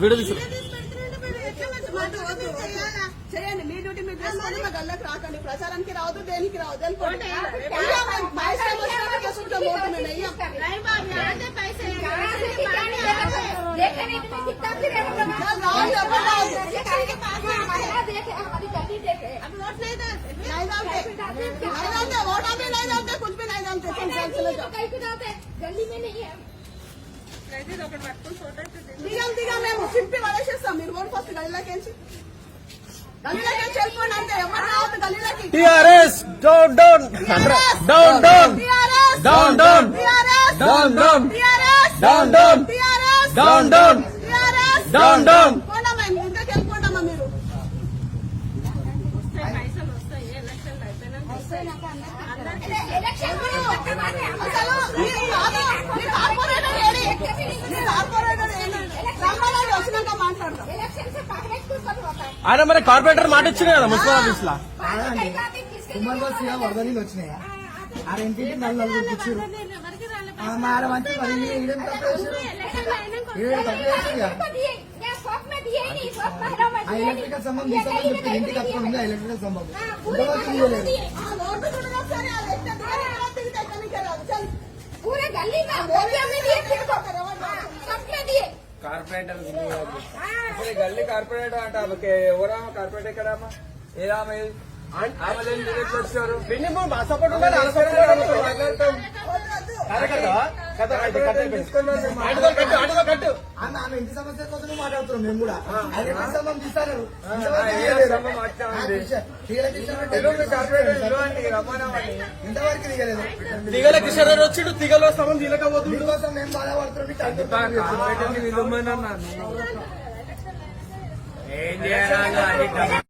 Video తీసుకురా. చేయండి, మీ duty మీరు చేసుకొని మా గల్లకు రాకండి. ప్రచారానికి రావద్దు, దేనికి రావద్దు. వెళ్ళిపోండి. దిగా మేము సింపి పడేసేస్తాం. మీరు ఓటు ఫస్ట్ గల్లీలోకి వెళ్ళిపోండి అంతే. ఎవరు రావద్దు గల్లీలోకి. TRS down down down down down down down down down down down down down down. పోండమ్మా, ఇంట్లోకి వెళ్ళిపోండమ్మా. మీరు అసలు వచ్చినాక మాట్లాడతాం. ఆయన మరి కార్పొరేటర్ మాట ఇచ్చిన కదా మున్సిపల్ ఆఫీస్ లో. వరద నీళ్ళు వచ్చినాయా? ఆరింటికి నలుగురు కూర్చురు. ఆడ మంచి ఆ ఎలక్ట్రికల్ సంబంధం తీసుకోమని చెప్పి ఇంటికి అక్కడ ఉంది. ఆ ఎలక్ట్రికల్ సంబంధం గల్లీ కార్పొరేటర్ అంట. ఎవరా కార్పొరేటర్ ఎక్కడమ్మా? ఏదామా వచ్చారు? ఆమె ఇంటి సమస్య కోసం మాట్లాడుతున్నాం. మేము కూడా ఎలక్ట్రికల్ సంబంధం తీస్తారు. ఇంతవరకు దిగలేదు. దిగల కిషోర్ వచ్చిండు. దిగలో సమం దిగకపోతుంది. దీనికోసం మేము బాధపడుతున్నాం. ఏం చేయాలి?